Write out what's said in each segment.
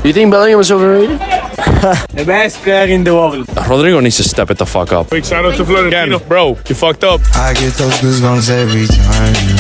Do you think Bellingham was overrated? The best player in the world. Rodrigo needs to step it the fuck up. Big shout out to Florentino. Bro, you fucked up. I get those goosebumps every time you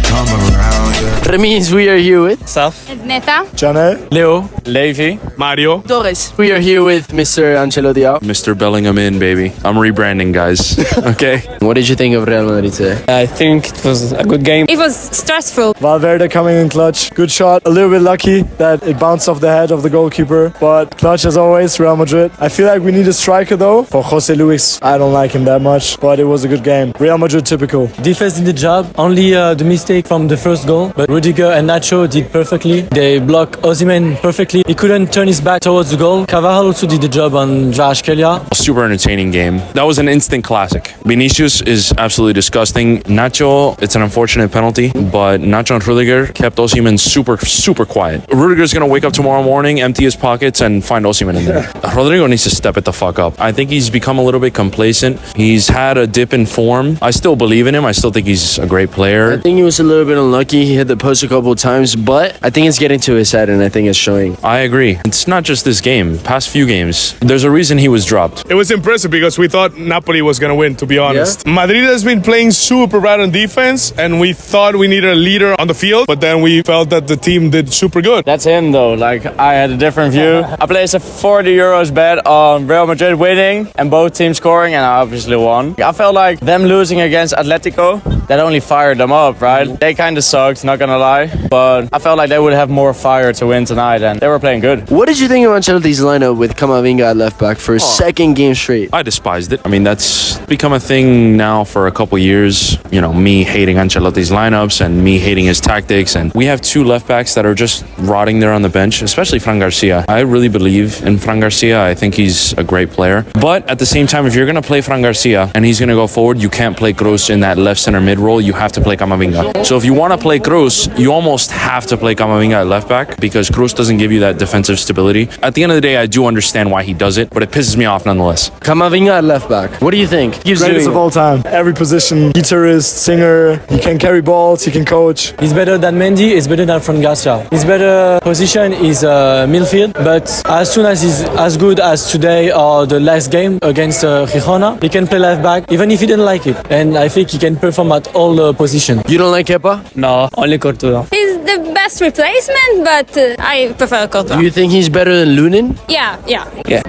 come around. That means we are here with Saf. Neta. Jane. Leo. Levi. Mario. Torres. We are here with Mr. Ancelotti out. Mr. Bellingham in, baby. I'm rebranding, guys. Okay? What did you think of Real Madrid today? I think it was a good game. It was stressful. Valverde coming in clutch. Good shot. A little bit lucky that it bounced off the head of the goalkeeper. But clutch as always, Real Madrid. I feel like we need a striker though. For Jose Luis, I don't like him that much. But it was a good game. Real Madrid typical. Defense did the job. Only the mistake from the first goal. But Rudiger and Nacho did perfectly. They blocked Osimhen perfectly. He couldn't turn his back towards the goal. Carvajal also did the job on Kvaratskhelia. Super entertaining game. That was an instant classic. Vinicius is absolutely disgusting. Nacho, it's an unfortunate penalty, but Nacho and Rudiger kept Osimhen super quiet. Rudiger's gonna wake up tomorrow morning, empty his pockets, and find Osimhen in there. Rodrigo needs to step it the fuck up. I think he's become a little bit complacent. He's had a dip in form. I still believe in him. I still think he's a great player. I think he was a little bit unlucky. He hit the post a couple of times, but I think it's getting to his head, and I think it's showing. I agree. It's not just this game. Past few games, there's a reason he was dropped. It was impressive because we thought Napoli was going to win, to be honest. Yeah. Madrid has been playing super bad on defense, and we thought we needed a leader on the field, but then we felt that the team did super good. That's him, though. Like, I had a different view. I placed a 40 euros bet on Real Madrid winning and both teams scoring, and I obviously won. I felt like them losing against Atletico, that only fired them up, right? They kind of sucked, not gonna lie, but I felt like they would have more fire to win tonight, and they were playing good. What did you think of Ancelotti's lineup with Camavinga at left back for a second game straight? I despised it. I mean, that's become a thing now for a couple years. You know, me hating Ancelotti's lineups and me hating his tactics. And we have two left backs that are just rotting there on the bench, especially Fran Garcia. I really believe in Fran Garcia. I think he's a great player. But at the same time, if you're going to play Fran Garcia and he's going to go forward, you can't play Kroos in that left center mid role. You have to play Camavinga. So if you want to play Kroos, you almost have to play Camavinga at left back because Kroos doesn't give you that defensive stability. At the end of the day, I do understand why he does it, but it pisses me off nonetheless. Camavinga at left back. What do you think? Greatest of all time. Every position. Guitarist, singer. He can carry balls. He can coach. He's better than Mendy. He's better than Fran Garcia. His better position is midfield. But as soon as he's as good as today or the last game against Girona, he can play left back even if he didn't like it. And I think he can perform at all positions. You don't like Kepa? No, only Courtois. He's the best replacement, but I prefer Courtois. Do you think he's better than Lunin? Yeah.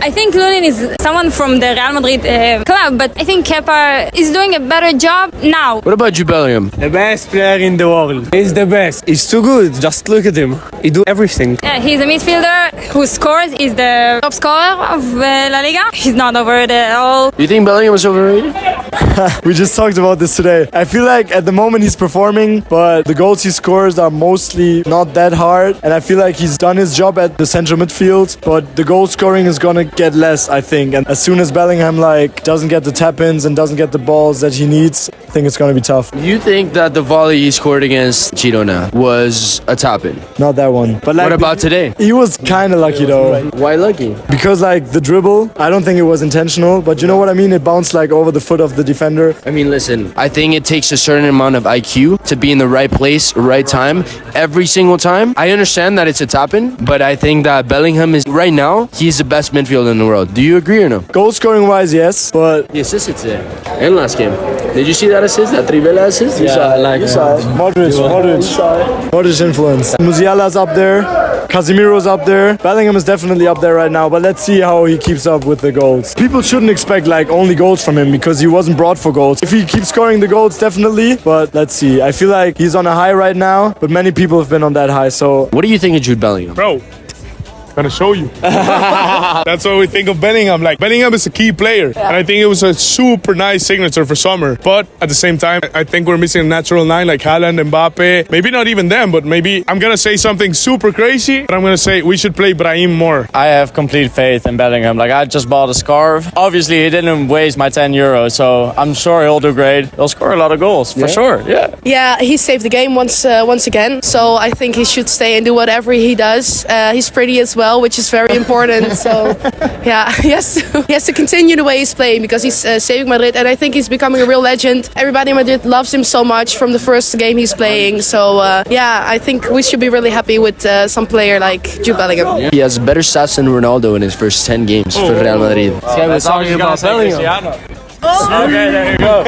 I think Lunin is someone from the Real Madrid club, but I think Kepa is doing a better job now. What about Jude Bellingham? The best player in the world. He's the best. He's too good. Just look at him. He do everything. He's a midfielder who scores. He's the top scorer of La Liga. He's not overrated at all. Do you think Bellingham was overrated? We just talked about this today. I feel like at the moment he's performing, but the goals he scores are mostly not that hard. And I feel like he's done his job at the central midfield, but the goal scoring is gonna get less, I think. And as soon as Bellingham doesn't get the tap-ins and doesn't get the balls that he needs, I think it's gonna be tough. Do you think that the volley he scored against Girona was a tap-in? Not that one. But what about today? He was kind of lucky though. Why lucky? Because the dribble, I don't think it was intentional, but you know what I mean? It bounced over the foot of the defender. I mean, listen, I think it takes a certain amount of IQ to be in the right place, right time, every single time. I understand that it's a tap-in, but I think that Bellingham is, right now, he's the best midfielder in the world. Do you agree or no? Goal scoring wise, yes, but the assist today and last game. Did you see that assist, that Trivela assist? You saw it. Modric influence. Musiala's up there. Casemiro's up there. Bellingham is definitely up there right now, but let's see how he keeps up with the goals. People shouldn't expect only goals from him because he wasn't brought for goals. If he keeps scoring the goals, definitely, but let's see. I feel like he's on a high right now, but many people have been on that high, so... What do you think of Jude Bellingham? Bro, gonna show you. That's what we think of Bellingham. Bellingham is a key player, and I think it was a super nice signature for summer. But at the same time, I think we're missing a natural nine like Haaland, Mbappe. Maybe not even them, but maybe I'm gonna say something super crazy, but I'm gonna say we should play Brahim more. I have complete faith in Bellingham. I just bought a scarf. Obviously, he didn't waste my 10 euros, so I'm sure he'll do great. He'll score a lot of goals, for sure, yeah. Yeah, he saved the game once again, so I think he should stay and do whatever he does. He's pretty as well. well, which is very important. So, yeah, he has to continue the way he's playing because he's saving Madrid, and I think he's becoming a real legend. Everybody in Madrid loves him so much from the first game he's playing. So, yeah, I think we should be really happy with some player like Jude Bellingham. He has better stats than Ronaldo in his first 10 games for Real Madrid. We're talking about Bellingham. Okay, there you go.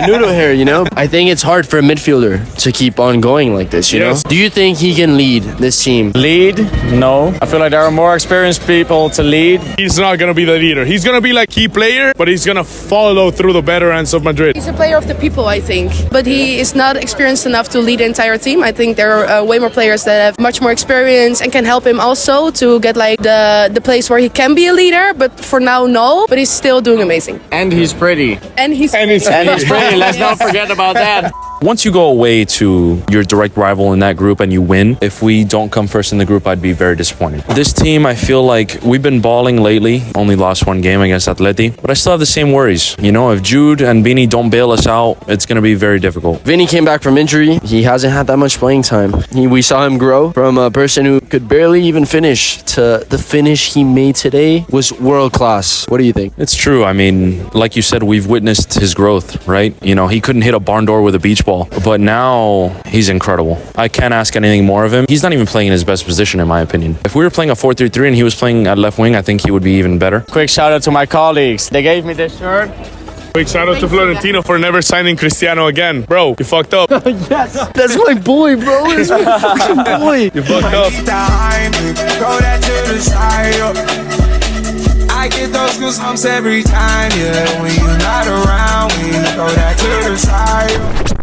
Noodle hair, you know? I think it's hard for a midfielder to keep on going like this, you know? Do you think he can lead this team? Lead? No. I feel like there are more experienced people to lead. He's not going to be the leader. He's going to be like key player, but he's going to follow through the veterans of Madrid. He's a player of the people, I think, but he is not experienced enough to lead the entire team. I think there are way more players that have much more experience and can help him also to get like the place where he can be a leader, but for now, no. But he's still doing amazing. And he's pretty. And he's pretty. Let's not forget about that. Once you go away to your direct rival in that group and you win, if we don't come first in the group, I'd be very disappointed. This team, I feel like we've been balling lately. Only lost one game against Atleti, but I still have the same worries. You know, if Jude and Vini don't bail us out, it's going to be very difficult. Vinny came back from injury. He hasn't had that much playing time. We saw him grow from a person who could barely even finish to the finish he made today was world class. What do you think? It's true. I mean, like you said, we've witnessed his growth, right? You know, he couldn't hit a barn door with a beach ball, but now he's incredible. I can't ask anything more of him. He's not even playing in his best position, in my opinion. If we were playing a 4-3-3 and he was playing at left wing, I think he would be even better. Quick shout out to my colleagues. They gave me this shirt. Big shout out to Florentino for never signing Cristiano again. Bro, you fucked up. Yes, that's my boy, bro. That's my fucking boy. You fucked up. I get those goosebumps every time, yeah. When you're not around, when you throw that to the side.